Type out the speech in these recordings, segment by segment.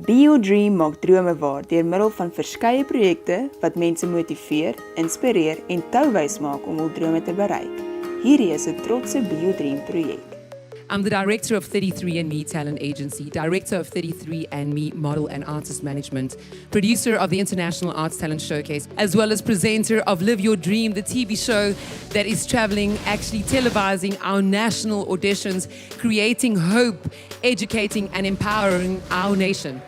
Be Your Dream maak drome waar deur middel van verskeie projekte wat mense motiveer, inspireer en touwys maak om hul drome te bereik. Hierdie is 'n trotse Be Your Dream projek. I'm the director of 33andMe Talent Agency, director of 33andMe Model and Artist Management, producer of the International Arts Talent Showcase, as well as presenter of Live Your Dream, the TV show that is traveling, actually televising our national auditions, creating hope, educating and empowering our nation.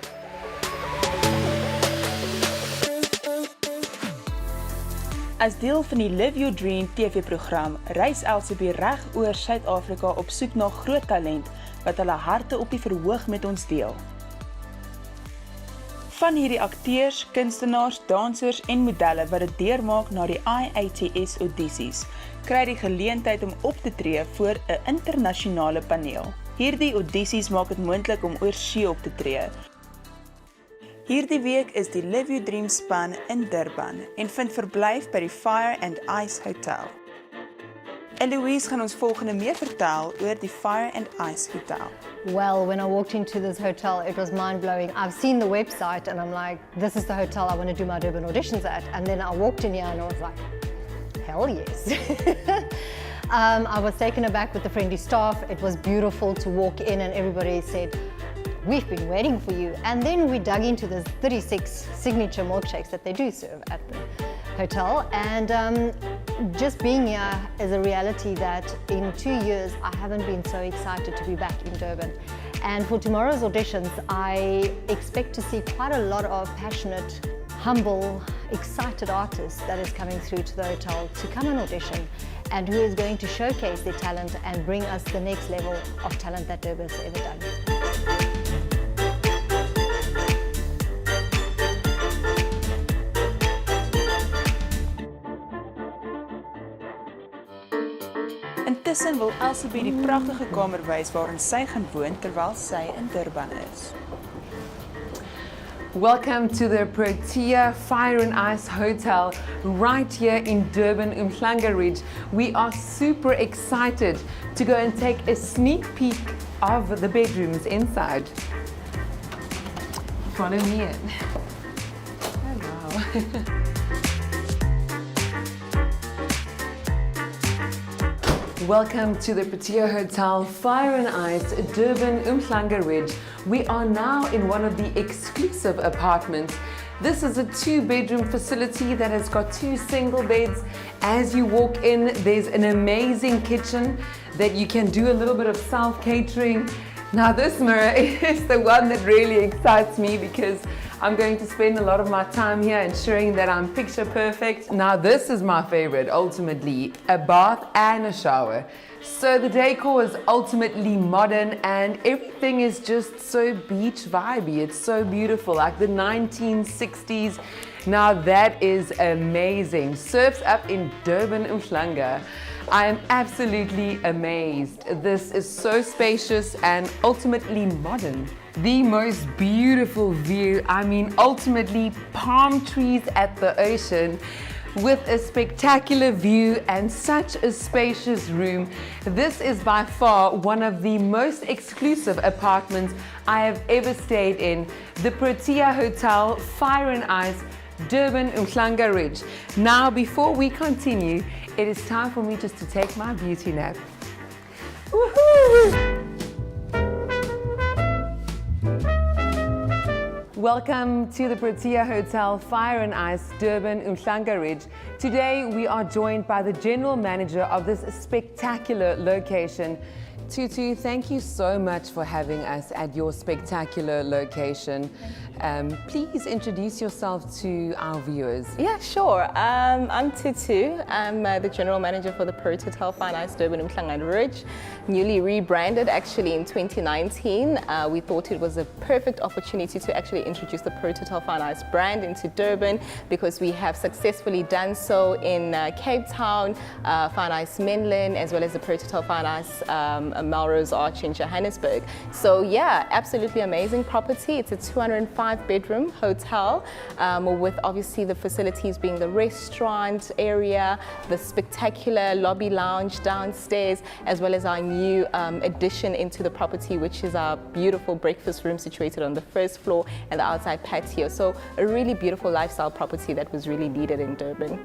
As deel van die Live Your Dream TV-program reis LCB reg oor Suid-Afrika op soek na groot talent wat hulle harte op die verhoog met ons deel. Van hierdie akteurs, kunstenaars, dansers en modelle wat dit deurmaak na die IATS audisies, kry die geleentheid om op te tree voor 'n internasionale paneel. Hierdie audisies maak dit moontlik om oor see op te tree. Hierdie week is die Live Your Dream span in Durban en vind verblyf by die Fire and Ice Hotel. Eloise gaan ons volgende meer vertel oor die Fire and Ice Hotel. Well, when I walked into this hotel, it was mind-blowing. I've seen the website and I'm like, this is the hotel I want to do my Durban auditions at. And then I walked in here and I was like, hell yes. I was taken aback with the friendly staff. It was beautiful to walk in and everybody said, we've been waiting for you. And then we dug into the 36 signature milkshakes that they do serve at the hotel. And just being here is a reality that in 2 years, I haven't been so excited to be back in Durban. And for tomorrow's auditions, I expect to see quite a lot of passionate, humble, excited artists that is coming through to the hotel to come and audition, and who is going to showcase their talent and bring us the next level of talent that Durban has ever done. Intussen wil LCB die pragtige kamer wys waarin sy gaan woon terwyl sy in Durban is. Welcome to the Protea Fire and Ice Hotel right here in Durban, Umhlanga Ridge. We are super excited to go and take a sneak peek of the bedrooms inside. Follow me in. Oh, wow. Welcome to the Protea Hotel Fire and Ice, Durban, Umhlanga Ridge. We are now in one of the exclusive apartments. This is a 2-bedroom facility that has got 2 single beds. As you walk in, there's an amazing kitchen that you can do a little bit of self-catering. Now this mirror is the one that really excites me because I'm going to spend a lot of my time here ensuring that I'm picture perfect. Now this is my favorite, ultimately, a bath and a shower. So the decor is ultimately modern and everything is just so beach vibey. It's so beautiful, like the 1960s. Now that is amazing. Surfs up in Durban, Umhlanga. I am absolutely amazed. This is so spacious and ultimately modern. The most beautiful view, I mean ultimately palm trees at the ocean with a spectacular view and such a spacious room. This is by far one of the most exclusive apartments I have ever stayed in. The Protea Hotel Fire and Ice, Durban, Umhlanga Ridge. Now before we continue, it is time for me just to take my beauty nap. Woohoo! Welcome to the Protea Hotel Fire and Ice, Durban, Umhlanga Ridge. Today we are joined by the general manager of this spectacular location. Tutu, thank you so much for having us at your spectacular location. Please introduce yourself to our viewers. Yeah, sure. I'm Tutu. I'm the general manager for the Protea Hotel Fire and Ice Durban Umhlanga Ridge. Newly rebranded actually in 2019. We thought it was a perfect opportunity to actually introduce the Protea Hotel Fire and Ice brand into Durban because we have successfully done so in Cape Town, Fire and Ice Mainland, as well as the Protea Hotel Fire and Ice Melrose Arch in Johannesburg. So yeah, absolutely amazing property. It's a 205-bedroom hotel with obviously the facilities being the restaurant area, the spectacular lobby lounge downstairs, as well as our new addition into the property, which is our beautiful breakfast room situated on the first floor and the outside patio. So a really beautiful lifestyle property that was really needed in Durban.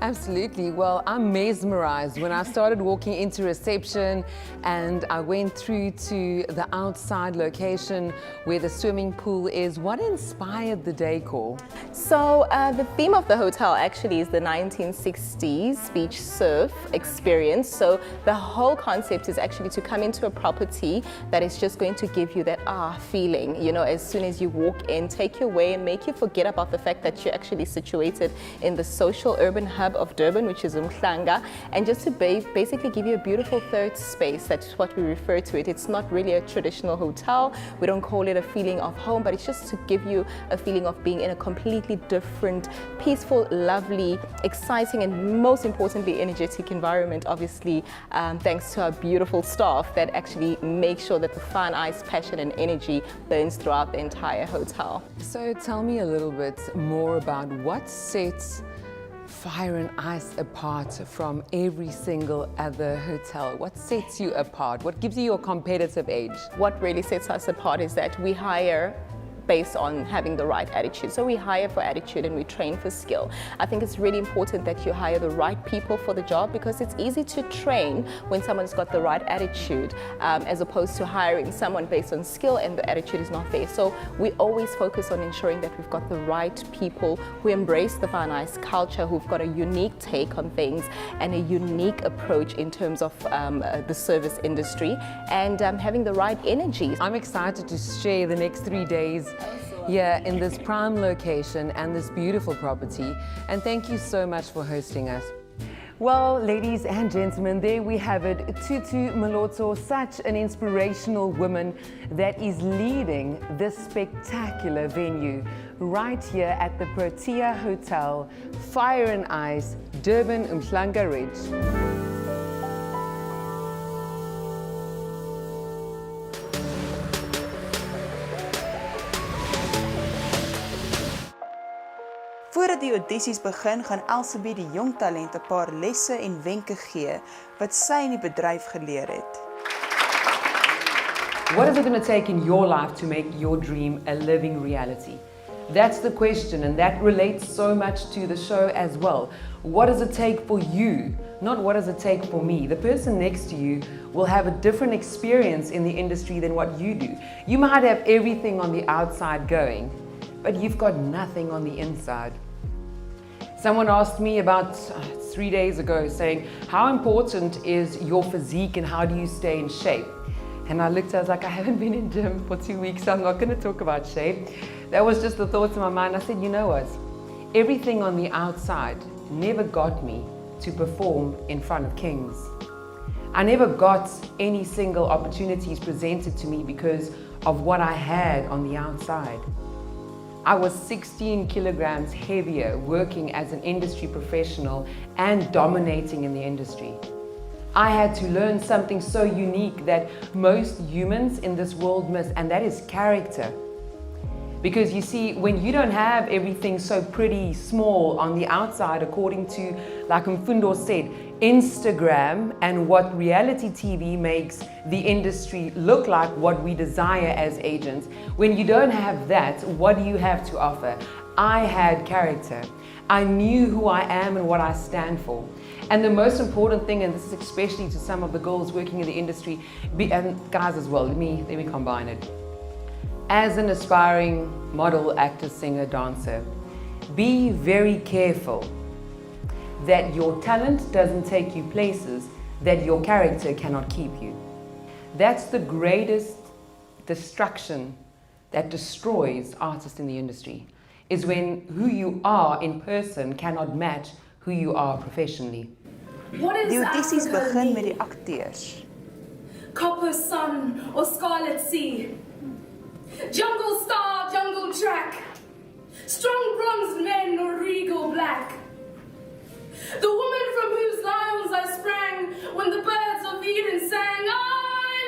Absolutely. Well, I'm mesmerized when I started walking into reception and I went through to the outside location where the swimming pool is. What inspired the decor? So the theme of the hotel actually is the 1960s beach surf experience. So the whole concept is actually to come into a property that is just going to give you that feeling, you know, as soon as you walk in, take you away and make you forget about the fact that you're actually situated in the social urban hub of Durban, which is Umhlanga, and just to basically give you a beautiful third space. That's what we refer to it. It's not really a traditional hotel. We don't call it a feeling of home, but it's just to give you a feeling of being in a completely different, peaceful, lovely, exciting, and most importantly, energetic environment, obviously, thanks to our beautiful staff that actually make sure that the Fine Ice passion and energy burns throughout the entire hotel. So tell me a little bit more about what sets Fire and Ice apart from every single other hotel. What sets you apart? What gives you your competitive edge? What really sets us apart is that we hire based on having the right attitude. So we hire for attitude and we train for skill. I think it's really important that you hire the right people for the job, because it's easy to train when someone's got the right attitude as opposed to hiring someone based on skill and the attitude is not there. So we always focus on ensuring that we've got the right people who embrace the Fine Ice culture, who've got a unique take on things and a unique approach in terms of the service industry, and having the right energy. I'm excited to share the next 3 days here in this prime location and this beautiful property. And thank you so much for hosting us. Well, ladies and gentlemen, there we have it. Tutu Malotso, such an inspirational woman that is leading this spectacular venue right here at the Protea Hotel, Fire and Ice, Durban, Umhlanga Ridge. Voordat die audisies begin, gaan Elsabie die jong talent 'n paar lesse en wenke gee wat sy in die bedryf geleer het. What is it going to take in your life to make your dream a living reality? That's the question, and that relates so much to the show as well. What does it take for you? Not what does it take for me. The person next to you will have a different experience in the industry than what you do. You might have everything on the outside going, but you've got nothing on the inside. Someone asked me about 3 days ago saying, how important is your physique and how do you stay in shape? And I looked, I was like, I haven't been in gym for 2 weeks, so I'm not going to talk about shape. That was just the thoughts in my mind. I said, you know what? Everything on the outside never got me to perform in front of kings. I never got any single opportunities presented to me because of what I had on the outside. I was 16 kilograms heavier working as an industry professional and dominating in the industry. I had to learn something so unique that most humans in this world miss, and that is character. Because you see, when you don't have everything so pretty small on the outside, according to, like Mfundo said, Instagram and what reality TV makes the industry look like what we desire as agents, when you don't have that, what do you have to offer? I had character. I knew who I am and what I stand for. And the most important thing, and this is especially to some of the girls working in the industry, and guys as well, let me combine it. As an aspiring model, actor, singer, dancer, be very careful that your talent doesn't take you places that your character cannot keep you. That's the greatest destruction that destroys artists in the industry, is when who you are in person cannot match who you are professionally. Die audisies begin met die akteurs. Copper sun or scarlet sea, jungle star, jungle track, strong bronzed men or regal black, the woman from whose lions I sprang when the birds of Eden sang, I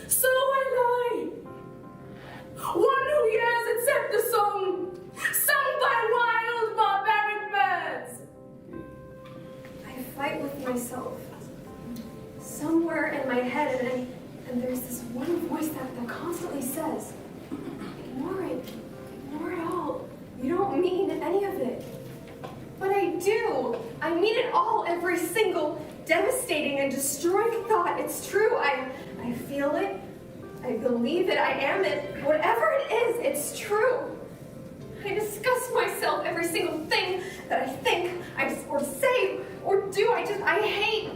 So I lie. One who hears except the song, sung by wild barbaric birds. I fight with myself. Somewhere in my head, and there's this one voice that constantly says, ignore it all. You don't mean any of it. But I do. I mean it all, every single devastating and destroying thought. It's true. I feel it. I believe it. I am it. Whatever it is, it's true. I disgust myself, every single thing that I think, or say, or do. I hate.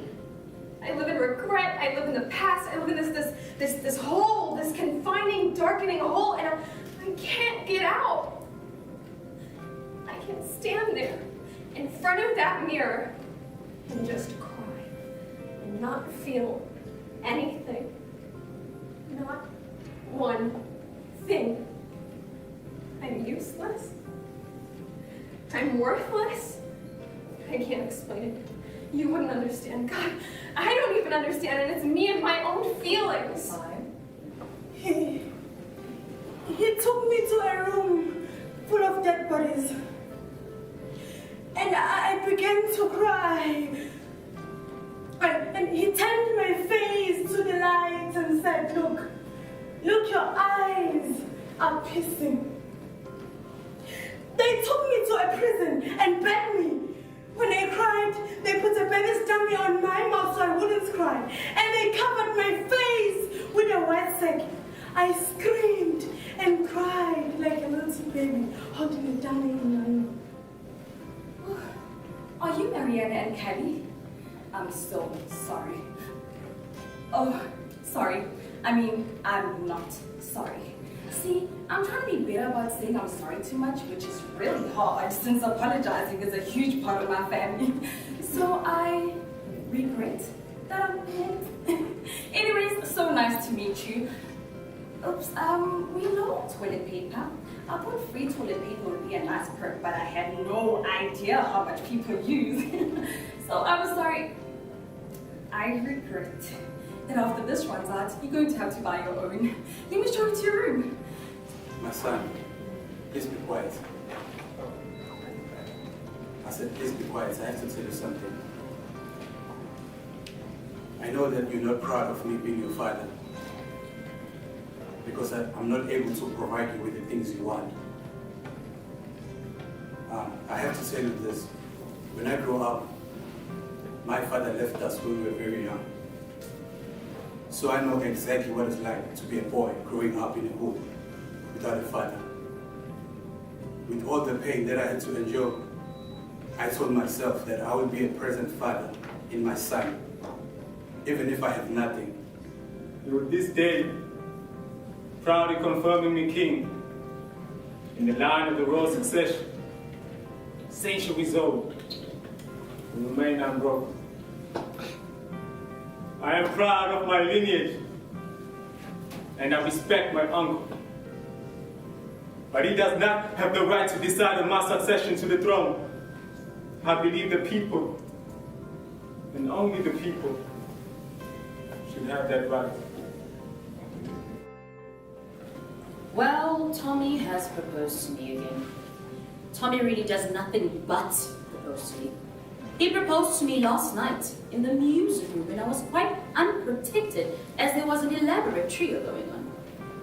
I live in regret. I live in the past. I live in this hole, this confining, darkening hole, and I can't get out. I can stand there in front of that mirror and just cry and not feel anything. Not one thing. I'm useless. I'm worthless. I can't explain it. You wouldn't understand. God, I don't even understand, and it's me and my own feelings. He took me to a room full of dead bodies. And I began to cry. And he turned my face to the light and said, look, your eyes are piercing. They took me to a prison and beat me. When I cried, they put a baby dummy on my mouth so I wouldn't cry. And they covered my face with a white sack. I screamed and cried like a little baby, holding a dummy in my mouth. Are you Mariana and Kelly? I'm so sorry. Oh, sorry. I mean, I'm not sorry. See, I'm trying to be better about saying I'm sorry too much, which is really hard since apologizing is a huge part of my family. So I regret that I'm late. Anyways, so nice to meet you. Oops, we low toilet paper. I thought free toilet paper would be a nice perk, but I had no idea how much people use. So I'm sorry. I regret that after this runs out, you're going to have to buy your own. Let me show you to your room. My son, please be quiet. I said, please be quiet. I have to tell you something. I know that you're not proud of me being your father because I'm not able to provide you with the things you want. I have to tell you this. When I grew up, my father left us when we were very young. So I know exactly what it's like to be a boy growing up in a hood without a father. With all the pain that I had to endure, I told myself that I would be a present father in my son, even if I have nothing. With this day, proudly confirming me king in the line of the royal succession, centuries old, and remain unbroken. I am proud of my lineage, and I respect my uncle. But he does not have the right to decide on my succession to the throne. I believe the people, and only the people, should have that right. Well, Tommy has proposed to me again. Tommy really does nothing but propose to me. He proposed to me last night in the music room and I was quite unprotected as there was an elaborate trio going on.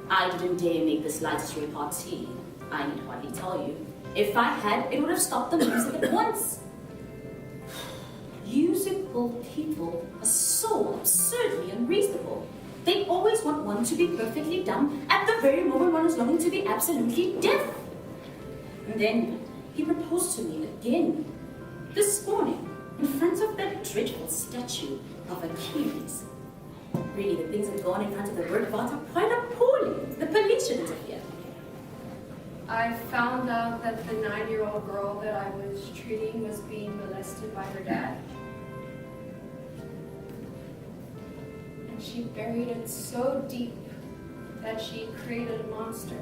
I didn't dare make the slightest repartee. I need hardly tell you. If I had, it would have stopped the music at once. Musical people are so absurdly unreasonable. They always want one to be perfectly dumb at the very moment one is longing to be absolutely deaf. And then he proposed to me again this morning in front of that dreadful statue of Achilles. Really, the things that go on in front of the word art are quite appalling. The police should interfere. I found out that the 9-year-old girl that I was treating was being molested by her dad. And she buried it so deep that she created a monster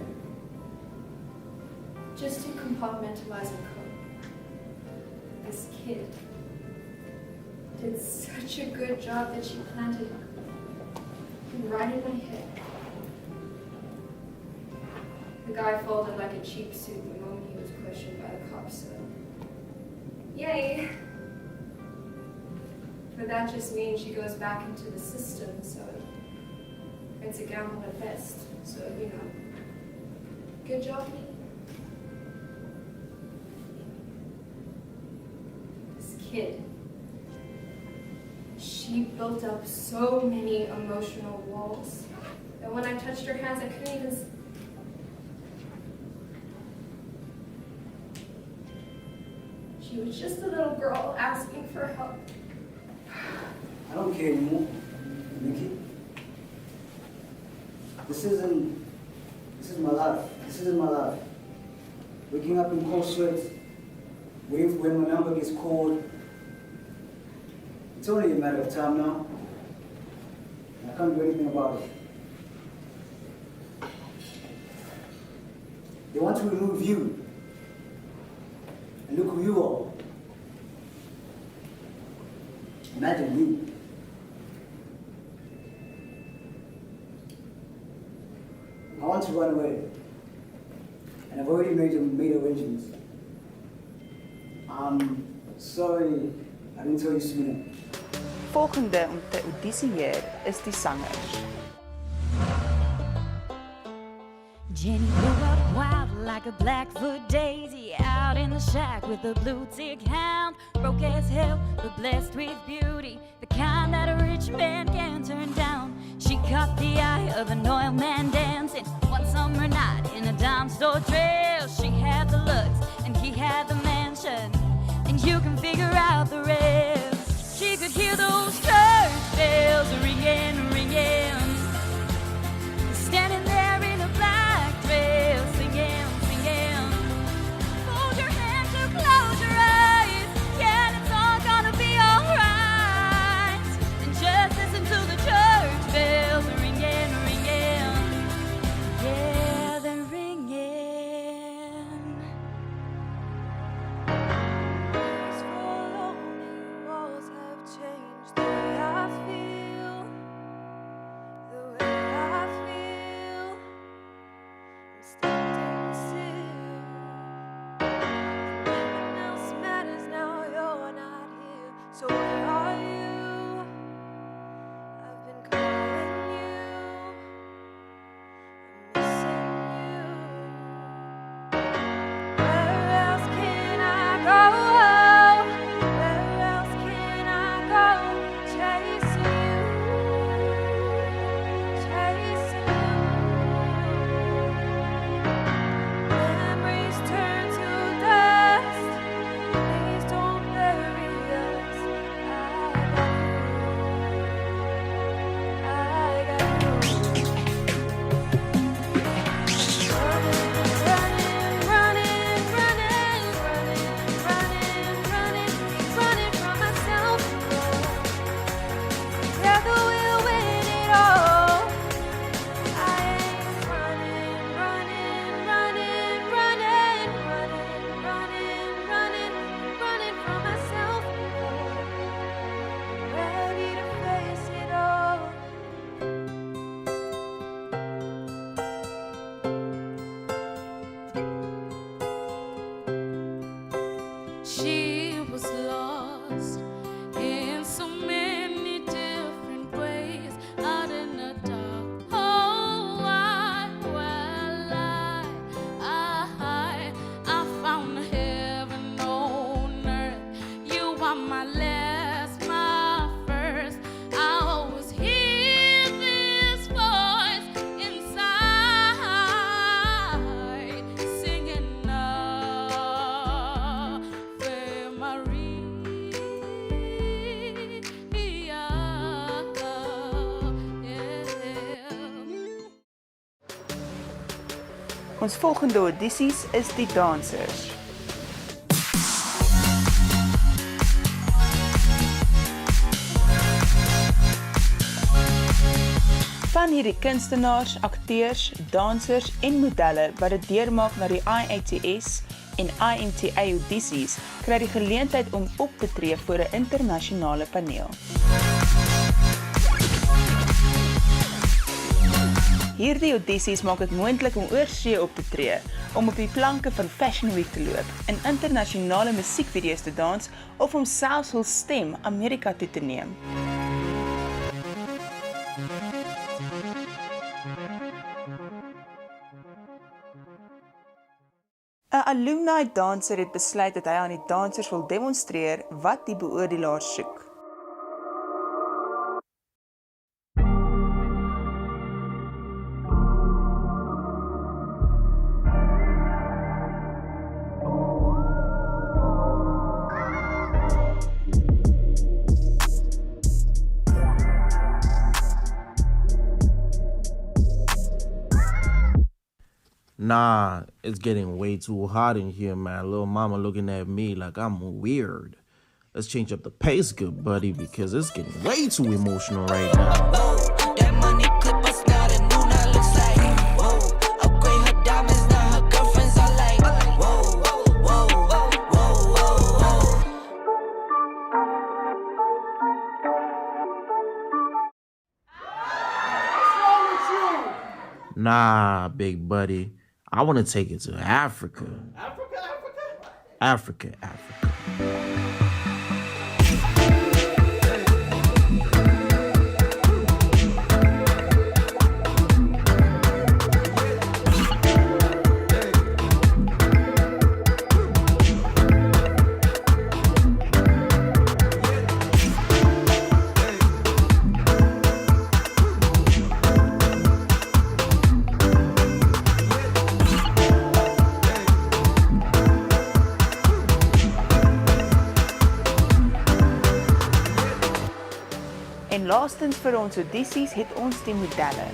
just to compartmentalize her code. This kid did such a good job that she planted right in my head. The guy folded like a cheap suit the moment he was questioned by the cops, so yay. But that just means she goes back into the system, so it's a gamble at best. So, you know, good job, me. This kid, she built up so many emotional walls that when I touched her hands, I couldn't even. She was just a little girl asking for help. I don't care anymore, Nikki. This is my life. This isn't my life. Waking up in cold sweats, waiting for when my number gets called. It's only a matter of time now. And I can't do anything about it. They want to remove you. And look who you are. Imagine me. I want to run away. And I've already made arrangements. I'm sorry I didn't tell you sooner. Volgende om te audisieer is die sangers. Jenny grew up wild like a Blackfoot daisy, out in the shack with a blue tick hound, broke as hell but blessed with beauty, the kind that a rich man can turn down. She caught the eye of an oil man dancing one summer night in a dime store trail. She had the looks and he had the mansion, and you can figure out the rest. She could hear those church bells ringing, ringing, standing there in a black dress, singing, singing. Hold your hand to close your eyes, yeah, it's all gonna be alright. And just listen to the church bells ringing, ringing, yeah, they're ringing. These four lonely walls have changed the way I feel, the way I feel. I'm standing still. Nothing else matters now you're not here. So where are you? I've been calling you. I'm missing you. Where else can I go? Where else can I go? Chasing you, chasing you. Memories turn to dust. Please don't bury us. I got you. Running from myself. Together we'll win it all. I ain't running from myself. Ready to face it all. She was lost in so many different ways, out in the dark. Oh, I found heaven on earth. You are my last, my first. I always hear this voice inside singing Ave Maria. Ons volgende audisies is die dansers. Van hierdie kunstenaars, akteurs, dansers en modelle wat dit deurmaak na die IATS en INTA audisies, kry die geleentheid om op te tree voor 'n internasionale paneel. Hierdie audisies maak dit moontlik om oorsee op te tree, om op die planke van Fashion Week te loop, in internasionale musiekvideo's te dans of om selfs hul stem Amerika toe te neem. 'n alumni danser het besluit dat hy aan die dansers wil demonstreer wat die beoordelaars soek. Nah, it's getting way too hot in here, man. Little mama looking at me like I'm weird. Let's change up the pace, good buddy, because it's getting way too emotional right now. That money clip us now, the new now looks like, whoa. Upgrade her diamonds, now her girlfriends are like, whoa, whoa, whoa, whoa, whoa. Nah, big buddy. I want to take it to Africa. Africa. En laastens vir ons audisies het ons die modelle.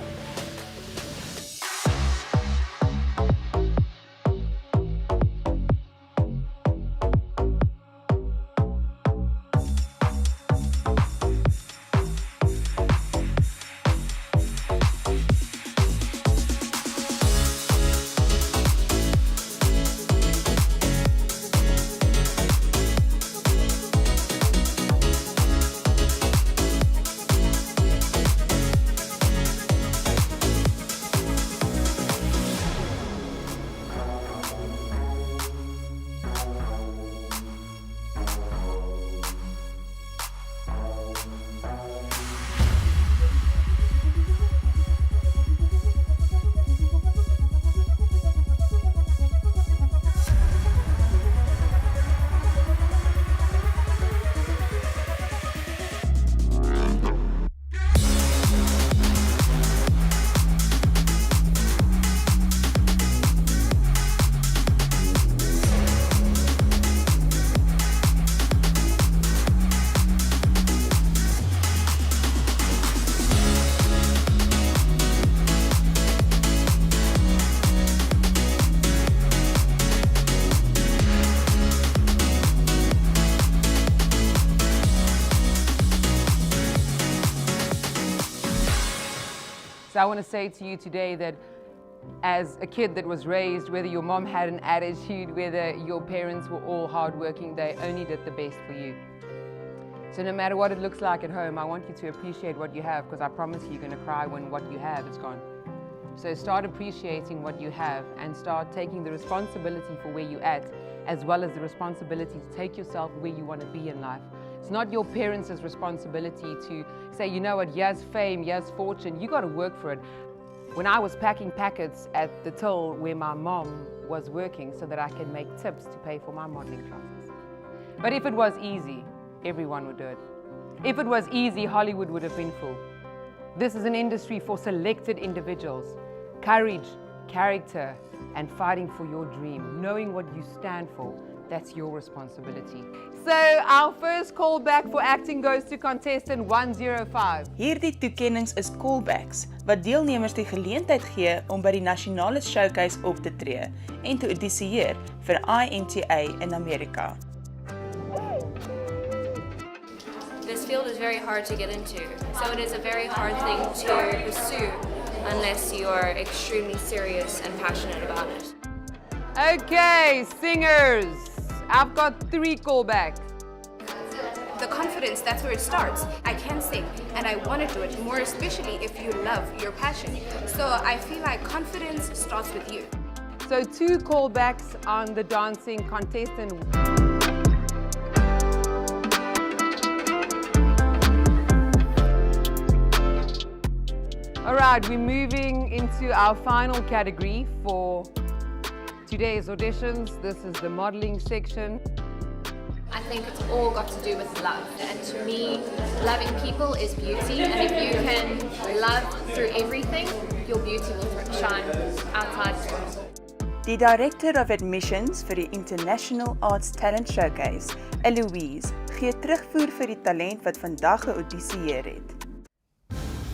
So I want to say to you today that as a kid that was raised, whether your mom had an attitude, whether your parents were all hardworking, they only did the best for you. So no matter what it looks like at home, I want you to appreciate what you have, because I promise you're going to cry when what you have is gone. So start appreciating what you have and start taking the responsibility for where you're at, as well as the responsibility to take yourself where you want to be in life. It's not your parents' responsibility to say, you know what, here's fame, here's fortune, you got to work for it. When I was packing packets at the till where my mom was working so that I can make tips to pay for my modeling classes. But if it was easy, everyone would do it. If it was easy, Hollywood would have been full. This is an industry for selected individuals. Courage, character, and fighting for your dream, knowing what you stand for, that's your responsibility. So our first callback for acting goes to contestant 105. Hierdie toekennings is callbacks wat deelnemers die geleentheid gee om by die nasionale showcase op te tree en te audisieer vir INTA in Amerika. This field is very hard to get into, so it is a very hard thing to pursue unless you are extremely serious and passionate about it. Okay, singers, I've got 3 callbacks. The confidence, that's where it starts. I can sing and I want to do it, more especially if you love your passion. So I feel like confidence starts with you. So 2 callbacks on the dancing contestant. All right, we're moving into our final category for today's auditions. This is the modeling section. I think it's all got to do with love. And to me, loving people is beauty. And if you can love through everything, your beauty will shine outside as well. Die Director of Admissions vir die International Arts Talent Showcase, Eloise, gee terugvoer vir die talent wat vandag geaudisieer het.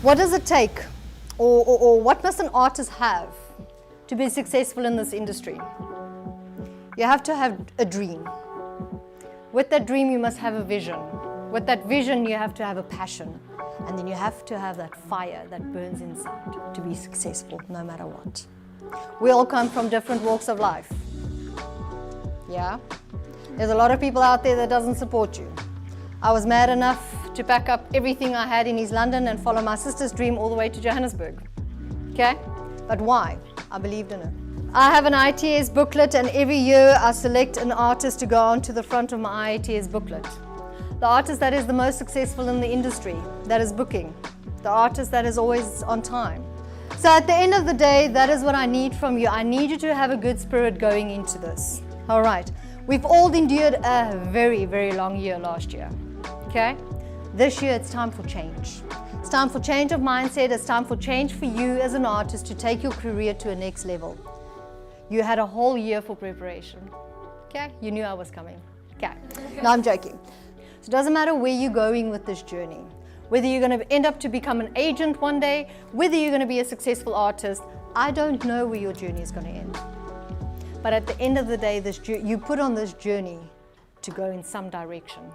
What does it take, or what must an artist have to be successful in this industry? You have to have a dream. With that dream, you must have a vision. With that vision, you have to have a passion. And then you have to have that fire that burns inside to be successful, no matter what. We all come from different walks of life. Yeah? There's a lot of people out there that doesn't support you. I was mad enough to pack up everything I had in East London and follow my sister's dream all the way to Johannesburg. Okay? But why? I believed in her. I have an ITS booklet, and every year I select an artist to go onto the front of my ITS booklet. The artist that is the most successful in the industry, that is booking. The artist that is always on time. So at the end of the day, that is what I need from you. I need you to have a good spirit going into this. All right. We've all endured a very, very long year last year. Okay? This year it's time for change. It's time for change of mindset. It's time for change for you as an artist to take your career to a next level. You had a whole year for preparation. Okay? You knew I was coming. Okay. No, I'm joking. So it doesn't matter where you're going with this journey. Whether you're going to end up to become an agent one day, whether you're going to be a successful artist, I don't know where your journey is going to end. But at the end of the day, you put on this journey to go in some direction.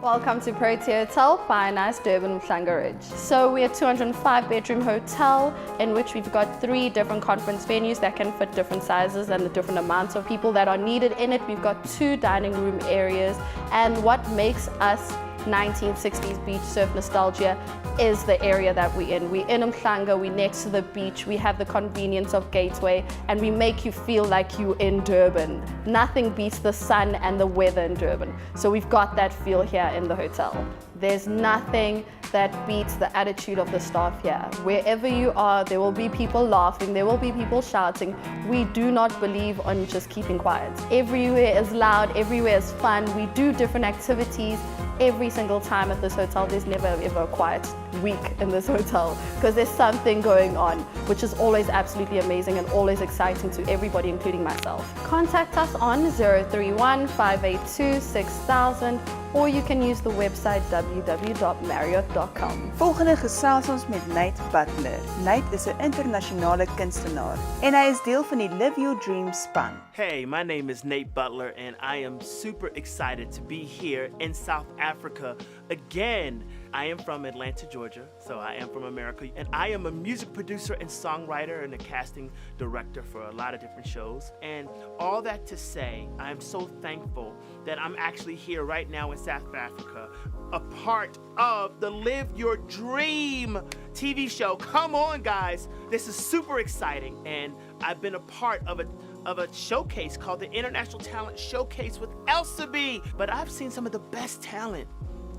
Welcome to Protea Hotel, Fine Ice, Durban, Umhlanga Ridge. So we're a 205-bedroom hotel in which we've got 3 different conference venues that can fit different sizes and the different amounts of people that are needed in it. We've got 2 dining room areas, and what makes us 1960s beach surf nostalgia is the area that we're in. We're in Umhlanga, we're next to the beach, we have the convenience of Gateway, and we make you feel like you're in Durban. Nothing beats the sun and the weather in Durban. So we've got that feel here in the hotel. There's nothing that beats the attitude of the staff here. Wherever you are, there will be people laughing, there will be people shouting. We do not believe on just keeping quiet. Everywhere is loud, everywhere is fun. We do different activities. Every single time at this hotel, there's never ever a quiet week in this hotel because there's something going on, which is always absolutely amazing and always exciting to everybody, including myself. Contact us on 031-582-6000 or you can use the website www.marriott.com. Volgende gesels ons met Nate Butler. Nate is 'n internasionale kunstenaar en hy is deel van die Live Your Dreams span. Hey, my name is Nate Butler and I am super excited to be here in South Africa again. I am from Atlanta, Georgia, so I am from America, and I am a music producer and songwriter and a casting director for a lot of different shows. And all that to say, I am so thankful that I'm actually here right now in South Africa, a part of the Live Your Dream TV show. Come on, guys. This is super exciting, and I've been a part of a showcase called the International Talent Showcase with Elsa B. But I've seen some of the best talent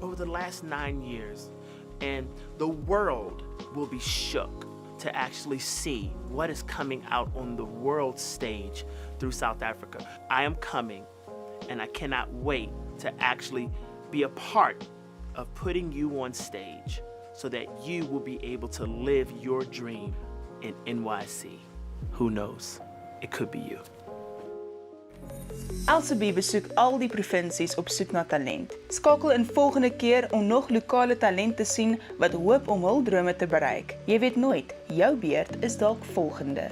over the last 9 years, and the world will be shook to actually see what is coming out on the world stage through South Africa. I am coming, and I cannot wait to actually be a part of putting you on stage so that you will be able to live your dream in NYC. Who knows? It could be you. Elsa B besoek al die provinsies op soek na talent. Skakel in volgende keer om nog lokale talent te sien wat hoop om hul drome te bereik. Jy weet nooit, jou beurt is dalk volgende.